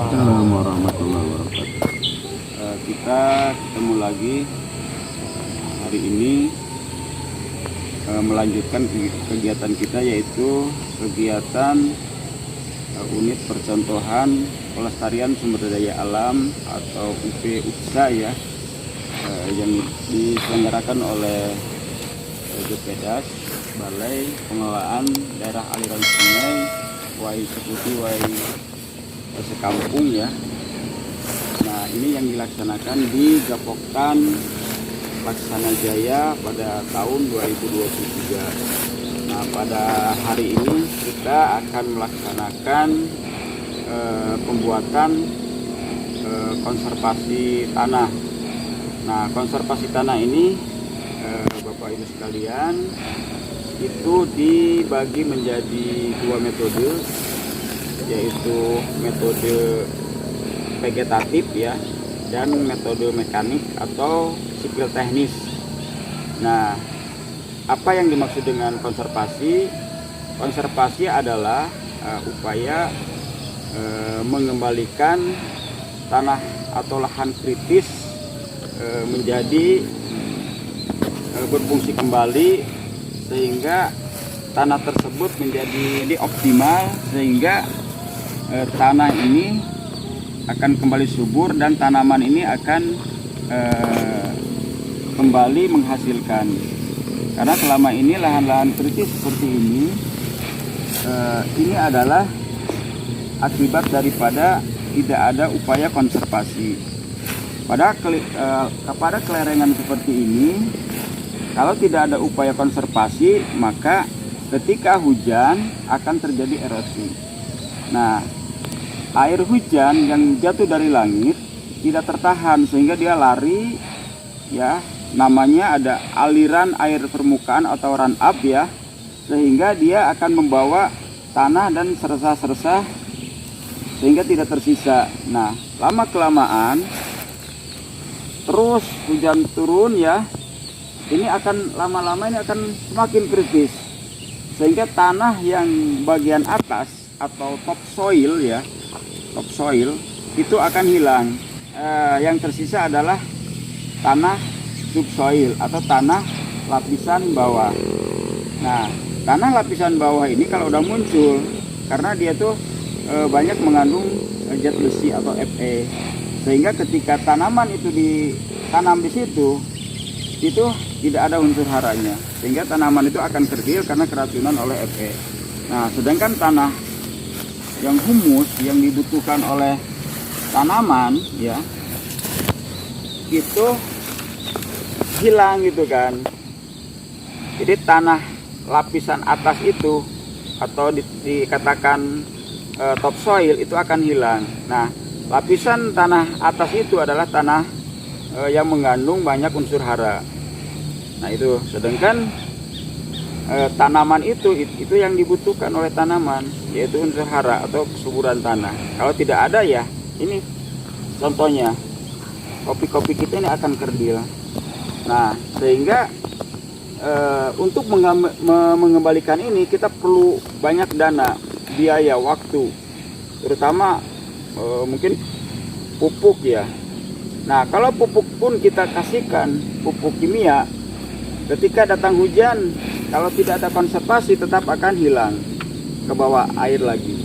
Waalaikumsalam warahmatullahi wabarakatuh. Kita ketemu lagi hari ini melanjutkan kegiatan kita, yaitu kegiatan unit percontohan pelestarian sumber daya alam atau UP-UPSA ya, yang diselenggarakan oleh BPDAS, Balai Pengelolaan Daerah Aliran Sungai Wai Seputi Wai Sekampung ya. Nah, ini yang dilaksanakan di Gapoktan Laksana Jaya pada tahun 2023. Nah, pada hari ini kita akan melaksanakan pembuatan konservasi tanah. Nah, konservasi tanah ini Bapak Ibu sekalian itu dibagi menjadi dua metode, yaitu metode vegetatif ya, dan metode mekanik atau sipil teknis. Nah, apa yang dimaksud dengan konservasi? Konservasi adalah upaya mengembalikan tanah atau lahan kritis menjadi berfungsi kembali, sehingga tanah tersebut menjadi optimal, sehingga tanah ini akan kembali subur dan tanaman ini akan kembali menghasilkan. Karena selama ini lahan-lahan kritis seperti ini adalah akibat daripada tidak ada upaya konservasi. Pada kelerengan seperti ini, kalau tidak ada upaya konservasi, maka ketika hujan akan terjadi erosi. Nah, air hujan yang jatuh dari langit tidak tertahan, sehingga dia lari ya, namanya ada aliran air permukaan atau run up ya, sehingga dia akan membawa tanah dan sersa-sersa sehingga tidak tersisa. Nah, lama kelamaan terus hujan turun ya, ini akan lama-lama ini akan semakin kritis, sehingga tanah yang bagian atas atau topsoil ya, topsoil itu akan hilang. Yang tersisa adalah tanah subsoil atau tanah lapisan bawah. Nah, tanah lapisan bawah ini kalau udah muncul, karena dia tuh banyak mengandung zat besi atau Fe, sehingga ketika tanaman itu ditanam di situ, itu tidak ada unsur haranya, sehingga tanaman itu akan kerdil karena keracunan oleh Fe. Nah, sedangkan tanah yang humus yang dibutuhkan oleh tanaman ya, itu hilang gitu kan. Jadi tanah lapisan atas itu atau dikatakan topsoil itu akan hilang. Nah, lapisan tanah atas itu adalah tanah yang mengandung banyak unsur hara. Nah, itu sedangkan tanaman itu yang dibutuhkan oleh tanaman, yaitu unsur hara atau kesuburan tanah. Kalau tidak ada ya, ini contohnya kopi-kopi kita ini akan kerdil. Nah, sehingga untuk mengembalikan ini kita perlu banyak dana, biaya, waktu, terutama mungkin pupuk ya. Nah, kalau pupuk pun kita kasihkan pupuk kimia, ketika datang hujan, kalau tidak ada konservasi tetap akan hilang ke bawah air lagi.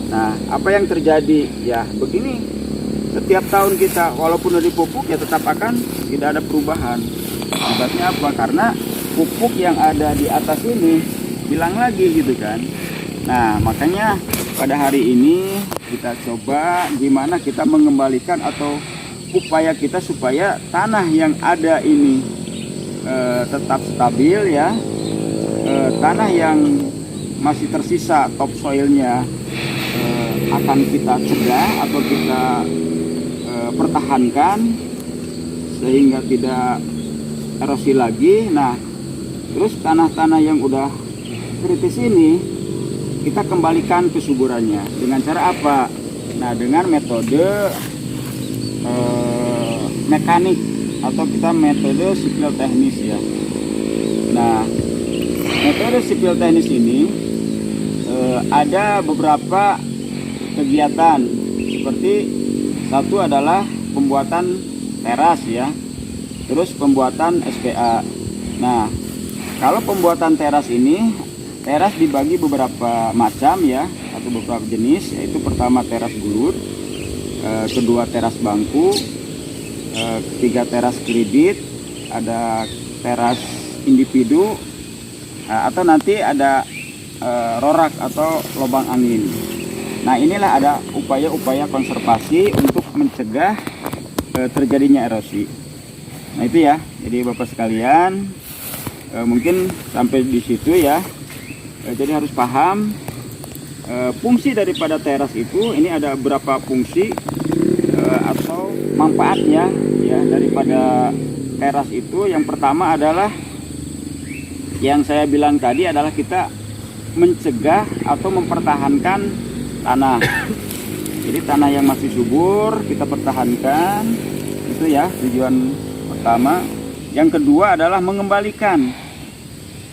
Nah, apa yang terjadi ya begini, setiap tahun kita walaupun udah dipupuk ya tetap akan tidak ada perubahan. Akibatnya apa? Karena pupuk yang ada di atas ini hilang lagi gitu kan. Nah, makanya pada hari ini kita coba gimana kita mengembalikan atau upaya kita supaya tanah yang ada ini tetap stabil ya. Tanah yang masih tersisa topsoilnya akan kita cegah atau kita pertahankan sehingga tidak erosi lagi. Nah, terus tanah-tanah yang udah kritis ini kita kembalikan kesuburannya dengan cara apa? Nah, dengan metode mekanik atau kita metode sipil teknis ya. Nah, metode sipil teknis ini ada beberapa kegiatan seperti satu adalah pembuatan teras ya, terus pembuatan SPA. Nah, kalau pembuatan teras ini, teras dibagi beberapa macam ya, atau beberapa jenis, yaitu pertama teras bulut, kedua teras bangku, ketiga teras kredit, ada teras individu, atau nanti ada rorak atau lubang angin. Nah, inilah ada upaya-upaya konservasi untuk mencegah terjadinya erosi. Nah, itu ya, jadi Bapak sekalian, mungkin sampai di situ ya. Jadi harus paham fungsi daripada teras itu. Ini ada beberapa fungsi atau manfaatnya ya daripada teras itu. Yang pertama adalah yang saya bilang tadi adalah kita mencegah atau mempertahankan tanah. Jadi tanah yang masih subur kita pertahankan, itu ya tujuan pertama. Yang kedua adalah mengembalikan.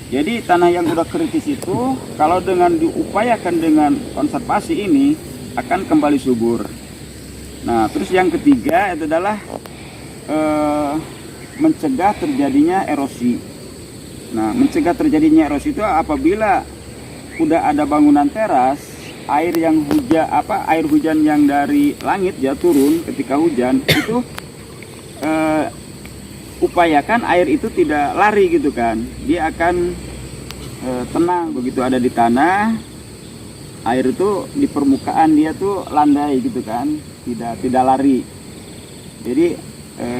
Jadi tanah yang udah kritis itu kalau dengan diupayakan dengan konservasi ini akan kembali subur. Nah, terus yang ketiga itu adalah mencegah terjadinya erosi. Nah, mencegah terjadinya erosi itu apabila udah ada bangunan teras, air hujan yang dari langit ya turun ketika hujan itu upayakan air itu tidak lari gitu kan. Dia akan tenang begitu ada di tanah. Air itu di permukaan dia tuh landai gitu kan, tidak lari. Jadi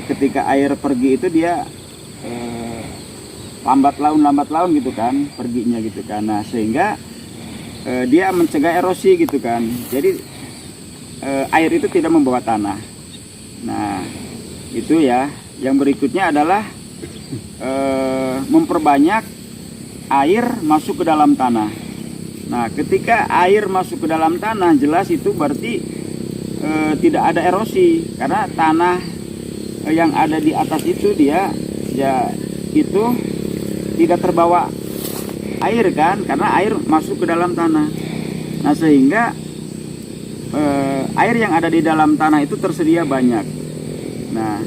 ketika air pergi itu dia lambat laun gitu kan perginya gitu kan. Nah, sehingga dia mencegah erosi gitu kan. Jadi air itu tidak membawa tanah. Nah, itu ya. Yang berikutnya adalah memperbanyak air masuk ke dalam tanah. Nah, ketika air masuk ke dalam tanah, jelas itu berarti tidak ada erosi, karena tanah yang ada di atas itu dia ya itu tidak terbawa air kan, karena air masuk ke dalam tanah. Nah, sehingga air yang ada di dalam tanah itu tersedia banyak. Nah,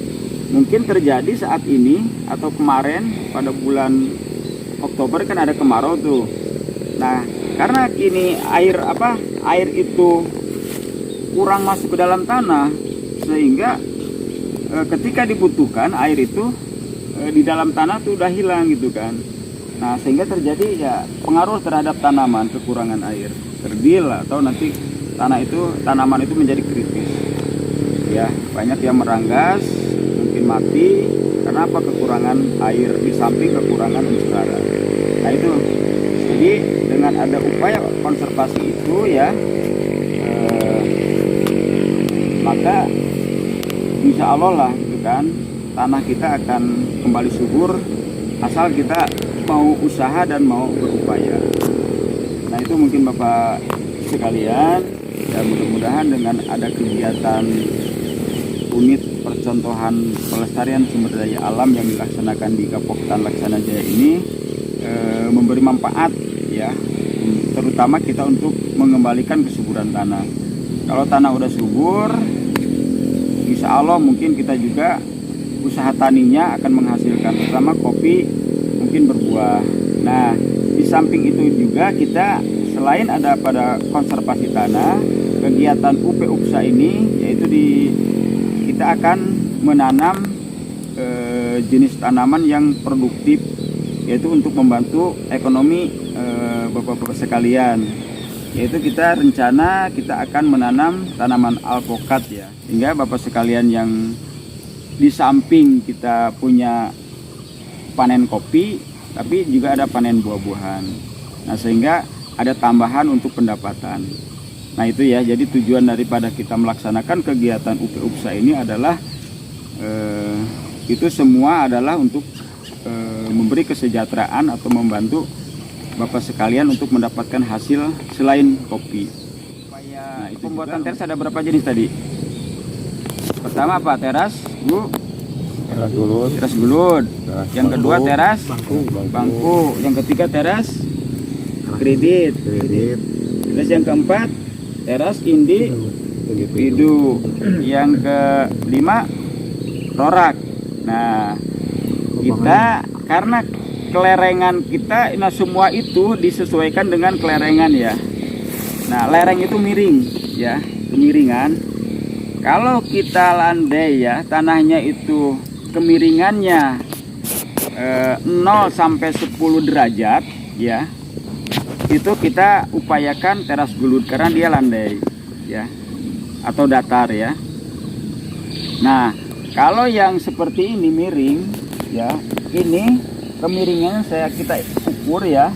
mungkin terjadi saat ini atau kemarin pada bulan Oktober kan ada kemarau tuh. Nah, karena kini air itu kurang masuk ke dalam tanah, sehingga ketika dibutuhkan air itu di dalam tanah tuh udah hilang gitu kan. Nah, sehingga terjadi ya pengaruh terhadap tanaman, kekurangan air, kerdil atau nanti tanaman itu menjadi kritis. Ya, banyak yang meranggas, mungkin mati karena apa? Kekurangan air di samping kekurangan unsur hara. Nah, itu. Jadi dengan ada upaya konservasi itu ya maka insya Allah lah gitu kan tanah kita akan kembali subur asal kita mau usaha dan mau berupaya. Nah, itu mungkin Bapak sekalian, dan mudah-mudahan dengan ada kegiatan unit percontohan pelestarian sumber daya alam yang dilaksanakan di Kapoktan Laksana Jaya ini memberi manfaat ya, terutama kita untuk mengembalikan kesuburan tanah. Kalau tanah udah subur, insya Allah mungkin kita juga usaha taninya akan menghasilkan, terutama kopi mungkin berbuah. Nah, di samping itu juga kita selain ada pada konservasi tanah, kegiatan UP-UPSA ini yaitu kita akan menanam jenis tanaman yang produktif, yaitu untuk membantu ekonomi Bapak-bapak sekalian. Yaitu kita rencana kita akan menanam tanaman alpukat ya, sehingga Bapak sekalian yang di samping kita punya panen kopi, tapi juga ada panen buah-buahan. Nah, sehingga ada tambahan untuk pendapatan. Nah, itu ya, jadi tujuan daripada kita melaksanakan kegiatan UP-UPSA ini adalah itu semua adalah untuk memberi kesejahteraan atau membantu Bapak sekalian untuk mendapatkan hasil selain kopi. Nah, itu pembuatan teras ada berapa jenis tadi? Pertama apa? Teras bulut. Yang kedua teras bangku. Yang ketiga teras kredit. Terus yang keempat teras individu. Yang kelima rorak. Nah, kita karena kelerengan kita, nah semua itu disesuaikan dengan kelerengan ya. Nah, lereng itu miring ya, kemiringan. Kalau kita landai ya, tanahnya itu kemiringannya 0 sampai 10 derajat ya, itu kita upayakan teras gelut karena dia landai ya, atau datar ya. Nah, kalau yang seperti ini miring ya, ini kemiringannya kita ukur ya.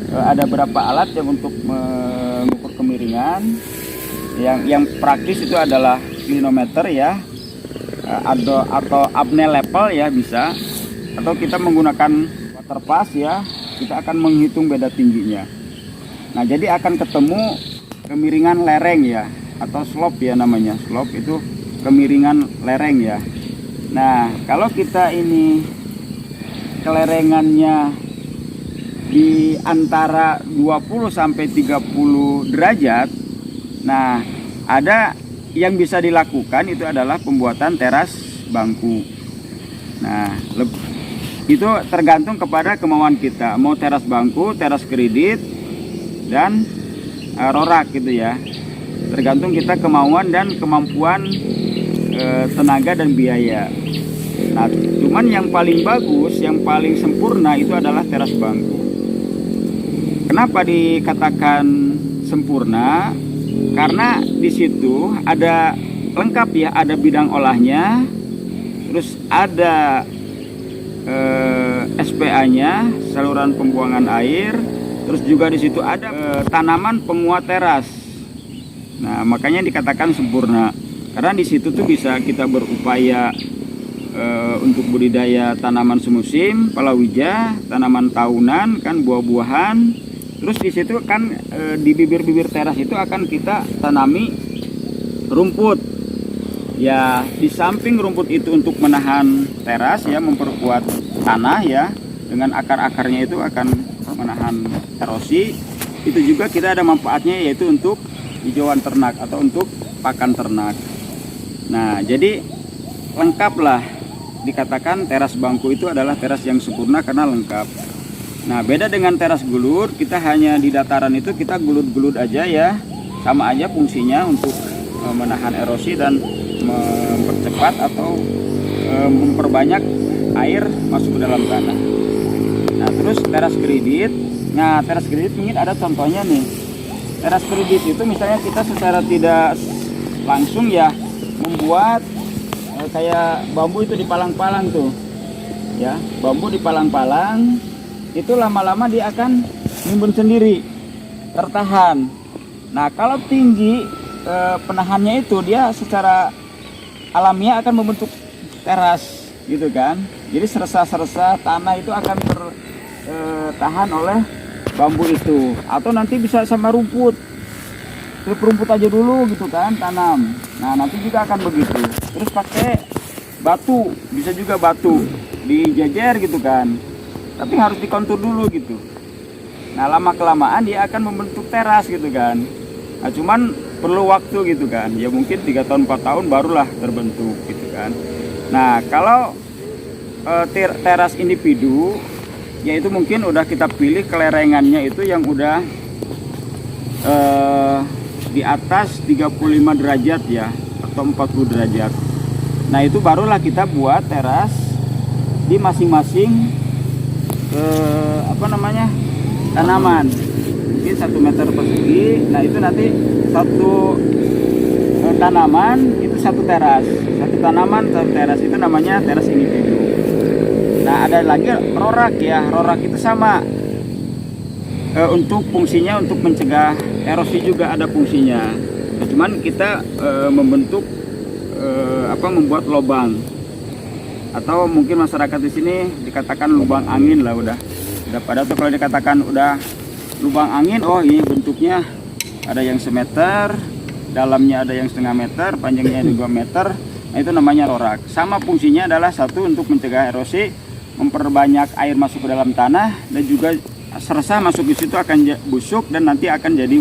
Ada berapa alat yang untuk mengukur kemiringan. Yang praktis itu adalah klinometer ya, atau apnea level ya bisa, atau kita menggunakan water pass ya, kita akan menghitung beda tingginya. Nah, jadi akan ketemu kemiringan lereng ya, atau slope ya namanya. Slope itu kemiringan lereng ya. Nah, kalau kita ini kelerengannya di antara 20 sampai 30 derajat. Nah, ada yang bisa dilakukan itu adalah pembuatan teras bangku. Nah, itu tergantung kepada kemauan kita. Mau teras bangku, teras kredit, dan rorak gitu ya. Tergantung kita kemauan dan kemampuan tenaga dan biaya. Nah, cuman yang paling bagus, yang paling sempurna itu adalah teras bangku. Kenapa dikatakan sempurna? Karena di situ ada lengkap ya, ada bidang olahnya, terus ada SPA-nya, saluran pembuangan air, terus juga di situ ada tanaman penguat teras. Nah, makanya dikatakan sempurna. Karena di situ tuh bisa kita berupaya untuk budidaya tanaman semusim, palawija, tanaman tahunan, kan buah-buahan. Terus di situ kan di bibir-bibir teras itu akan kita tanami rumput. Ya, di samping rumput itu untuk menahan teras ya, memperkuat tanah ya, dengan akar-akarnya itu akan menahan erosi. Itu juga kita ada manfaatnya, yaitu untuk hijauan ternak atau untuk pakan ternak. Nah, jadi lengkaplah dikatakan teras bangku itu adalah teras yang sempurna karena lengkap. Nah, beda dengan teras gelut, kita hanya di dataran itu kita gelut-gelut aja ya, sama aja fungsinya untuk menahan erosi dan mempercepat atau memperbanyak air masuk ke dalam tanah. Nah, terus teras kredit. Nah, teras kredit mungkin ada contohnya nih. Teras kredit itu misalnya kita secara tidak langsung ya membuat kayak bambu itu dipalang-palang tuh ya, bambu dipalang-palang itu lama-lama dia akan nimbun sendiri, tertahan. Nah, kalau tinggi penahannya itu dia secara alamiah akan membentuk teras gitu kan. Jadi serasa-serasa tanah itu akan tertahan oleh bambu itu, atau nanti bisa sama rumput. Rumput aja dulu gitu kan, tanam. Nah, nanti juga akan begitu. Terus pakai batu, bisa juga batu dijejer gitu kan, tapi harus dikontur dulu gitu. Nah, lama kelamaan dia akan membentuk teras gitu kan. Nah, cuman perlu waktu gitu kan, ya mungkin 3 tahun 4 tahun barulah terbentuk gitu kan. Nah, kalau teras individu, yaitu mungkin udah kita pilih kelerengannya itu yang udah di atas 35 derajat ya, atau 40 derajat. Nah, itu barulah kita buat teras di masing-masing tanaman. Mungkin 1 meter persegi. Nah, itu nanti satu tanaman itu satu teras, satu tanaman satu teras, itu namanya teras individu. Nah, ada lagi rorak ya. Rorak itu sama, untuk fungsinya untuk mencegah erosi juga ada fungsinya. Nah, cuman kita membentuk membuat lubang, atau mungkin masyarakat di sini dikatakan lubang angin lah. Udah pada tuh kalau dikatakan udah lubang angin, oh ini bentuknya ada yang semeter, dalamnya ada yang setengah meter, panjangnya 2 meter. Nah, itu namanya rorak. Sama fungsinya adalah satu untuk mencegah erosi, memperbanyak air masuk ke dalam tanah, dan juga serasa masuk di situ akan busuk dan nanti akan jadi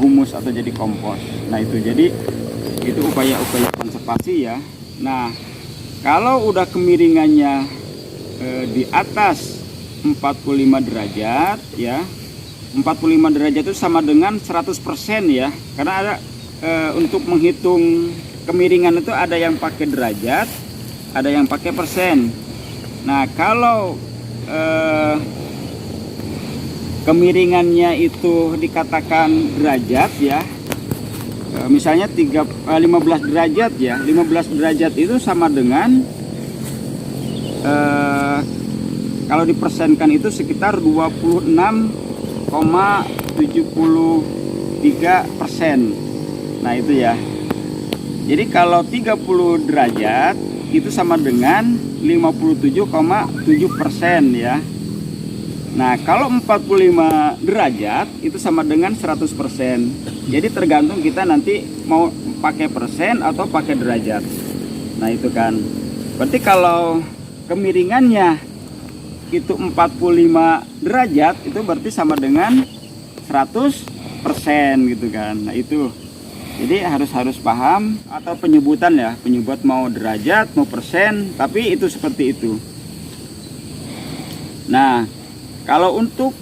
humus atau jadi kompos. Nah itu, jadi itu upaya-upaya konservasi ya. Nah kalau udah kemiringannya di atas 45 derajat ya, 45 derajat itu sama dengan 100% ya, karena ada untuk menghitung kemiringan itu ada yang pakai derajat, ada yang pakai persen. Nah kalau kemiringannya itu dikatakan derajat ya, misalnya 15 derajat ya, 15 derajat itu sama dengan kalau dipersenkan itu sekitar 26,73%. Nah itu ya, jadi kalau 30 derajat itu sama dengan 57,7% ya. Nah kalau 45 derajat itu sama dengan 100%. Jadi tergantung kita nanti mau pakai persen atau pakai derajat. Nah itu kan, berarti kalau kemiringannya itu 45 derajat itu berarti sama dengan 100% gitu kan. Nah itu, jadi harus paham atau penyebutan ya, penyebut mau derajat mau persen, tapi itu seperti itu. Nah kalau untuk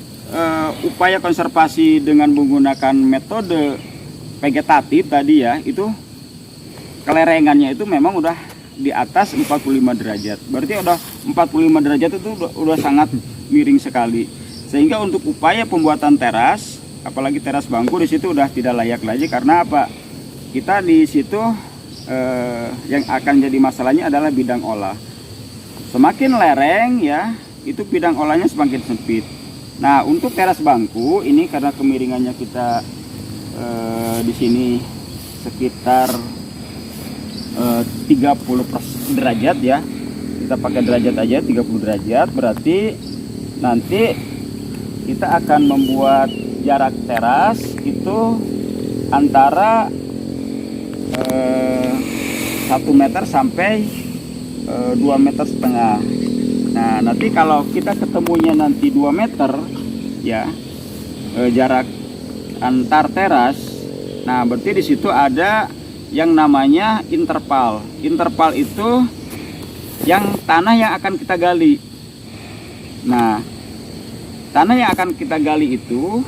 upaya konservasi dengan menggunakan metode vegetatif tadi ya, itu kelerengannya itu memang udah di atas 45 derajat. Berarti udah 45 derajat itu udah sangat miring sekali. Sehingga untuk upaya pembuatan teras, apalagi teras bangku, di situ udah tidak layak lagi. Karena apa? Kita di situ yang akan jadi masalahnya adalah bidang olah. Semakin lereng ya, itu bidang olahnya semakin sempit. Nah untuk teras bangku ini karena kemiringannya kita di sini sekitar 30 derajat ya, kita pakai derajat aja 30 derajat, berarti nanti kita akan membuat jarak teras itu antara 1 meter sampai 2,5 meter. Nah nanti kalau kita ketemunya nanti 2 meter ya, jarak antar teras, nah berarti di situ ada yang namanya interval. Interval itu yang tanah yang akan kita gali. Nah tanah yang akan kita gali itu,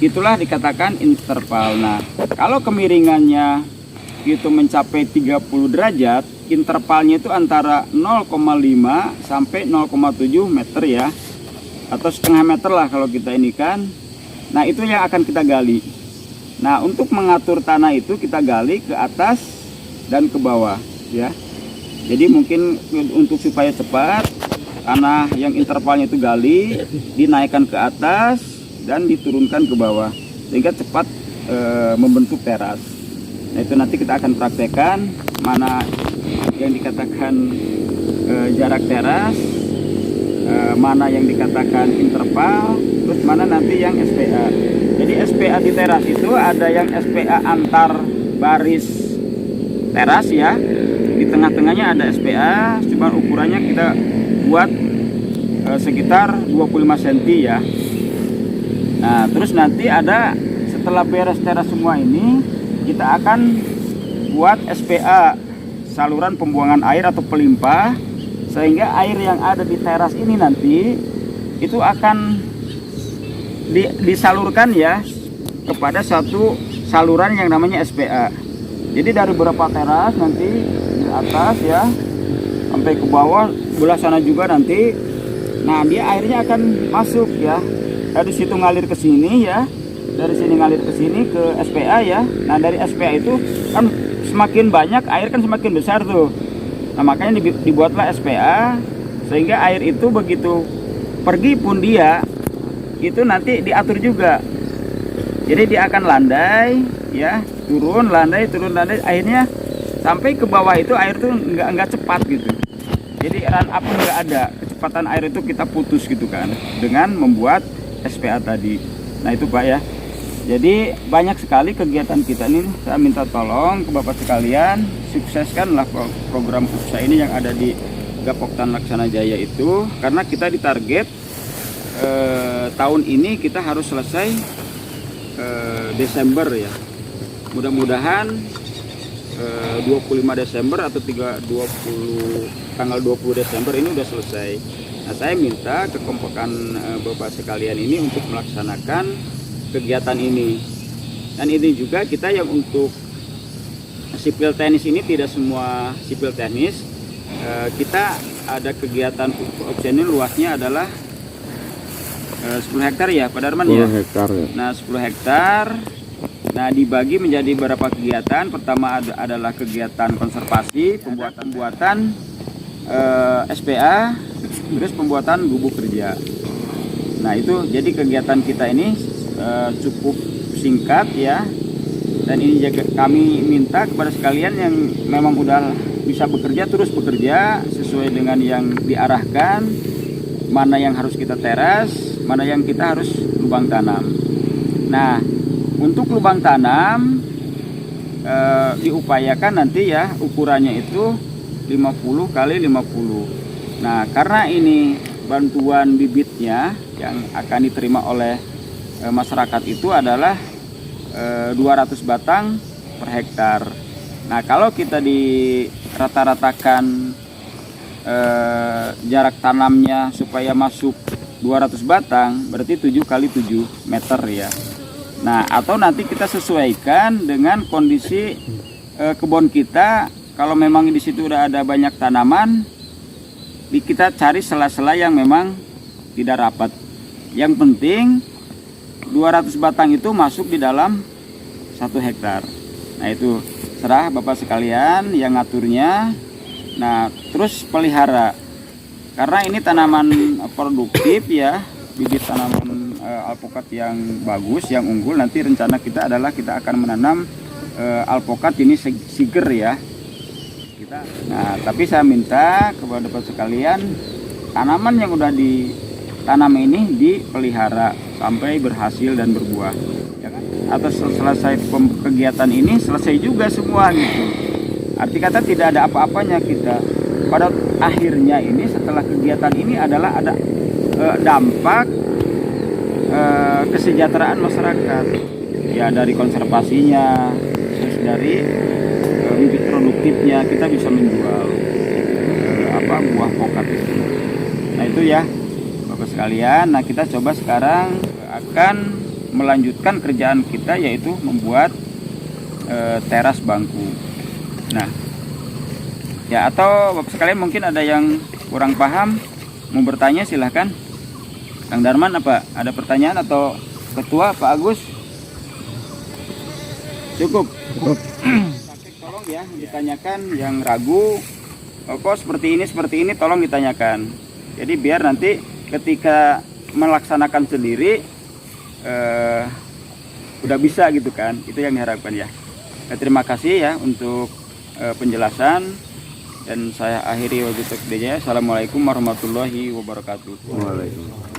itulah dikatakan interval. Nah kalau kemiringannya itu mencapai 30 derajat, intervalnya itu antara 0,5 sampai 0,7 meter ya, atau setengah meter lah kalau kita ini kan. Nah itu yang akan kita gali. Nah untuk mengatur tanah itu kita gali ke atas dan ke bawah ya. Jadi mungkin untuk supaya cepat, tanah yang intervalnya itu gali, dinaikkan ke atas dan diturunkan ke bawah sehingga cepat membentuk teras. Nah itu nanti kita akan praktekkan mana yang dikatakan jarak teras, mana yang dikatakan interval, terus mana nanti yang SPA. Jadi SPA di teras itu ada yang SPA antar baris teras ya, di tengah-tengahnya ada SPA, cuma ukurannya kita buat sekitar 25 cm ya. Nah terus nanti ada, setelah beres teras semua ini, kita akan buat SPA, saluran pembuangan air atau pelimpah, sehingga air yang ada di teras ini nanti itu akan disalurkan ya kepada satu saluran yang namanya SPA. Jadi dari beberapa teras nanti di atas ya sampai ke bawah belah sana juga nanti. Nah dia airnya akan masuk ya, dari situ ngalir ke sini ya, dari sini ngalir ke sini ke SPA ya. Nah dari SPA itu kan semakin banyak air kan semakin besar tuh. Nah makanya dibuatlah SPA, sehingga air itu begitu pergi pun dia itu nanti diatur juga. Jadi dia akan landai ya, turun landai, akhirnya sampai ke bawah itu air itu nggak cepat gitu. Jadi run up nggak ada, kecepatan air itu kita putus gitu kan dengan membuat SPA tadi. Nah itu Pak ya. Jadi banyak sekali kegiatan kita ini. Saya minta tolong ke Bapak sekalian, sukseskanlah program UPSA ini yang ada di Gapoktan Laksana Jaya itu, karena kita ditarget tahun ini kita harus selesai Desember ya. mudah-mudahan 25 Desember atau tanggal 20 Desember ini udah selesai. Nah, saya minta kekompakan Bapak sekalian ini untuk melaksanakan kegiatan ini. Dan ini juga kita yang untuk sipil teknis ini tidak semua sipil teknis. Kita ada kegiatan opsi ini luasnya adalah 10 hektar ya Pak Darman 10 ya. hektar ya. Nah 10 hektar. Nah dibagi menjadi beberapa kegiatan. Pertama adalah kegiatan konservasi, pembuatan SPA, terus pembuatan gubuk kerja. Nah itu jadi kegiatan kita ini cukup singkat ya. Dan ini juga kami minta kepada sekalian yang memang udah bisa bekerja terus bekerja sesuai dengan yang diarahkan. Mana yang harus kita teras, mana yang kita harus lubang tanam. Nah, untuk lubang tanam diupayakan nanti ya ukurannya itu 50 kali 50. Nah, karena ini bantuan bibitnya yang akan diterima oleh masyarakat itu adalah 200 batang per hektar. Nah, kalau kita di rata-ratakan jarak tanamnya supaya masuk 200 batang berarti 7 kali 7 meter ya. Nah atau nanti kita sesuaikan dengan kondisi kebun kita. Kalau memang di situ udah ada banyak tanaman, kita cari sela-sela yang memang tidak rapat. Yang penting 200 batang itu masuk di dalam 1 hektar. Nah itu serah Bapak sekalian yang ngaturnya. Nah, terus pelihara. Karena ini tanaman produktif ya, bibit tanaman alpukat yang bagus, yang unggul. Nanti rencana kita adalah kita akan menanam alpukat jenis siger ya. Nah, tapi saya minta kepada Bapak sekalian, tanaman yang udah ditanam ini dipelihara sampai berhasil dan berbuah. Ya kan? Atau selesai kegiatan ini selesai juga semua gitu. Arti kata tidak ada apa-apanya kita. Pada akhirnya ini setelah kegiatan ini adalah ada dampak kesejahteraan masyarakat. Ya dari konservasinya, terus dari bibit produktifnya kita bisa menjual buah pokat itu. Nah itu ya Bapak sekalian. Nah kita coba sekarang akan melanjutkan kerjaan kita yaitu membuat teras bangku. Nah, ya atau Bapak sekalian mungkin ada yang kurang paham, mau bertanya silahkan. Kang Darman apa ada pertanyaan atau Ketua Pak Agus? Cukup. Tolong ya ditanyakan yang ragu. Kok seperti ini tolong ditanyakan. Jadi biar nanti ketika melaksanakan sendiri udah bisa gitu kan. Itu yang diharapkan ya. Terima kasih ya untuk penjelasan dan saya akhiri wabillahi. Assalamualaikum warahmatullahi wabarakatuh. Waalaikumsalam.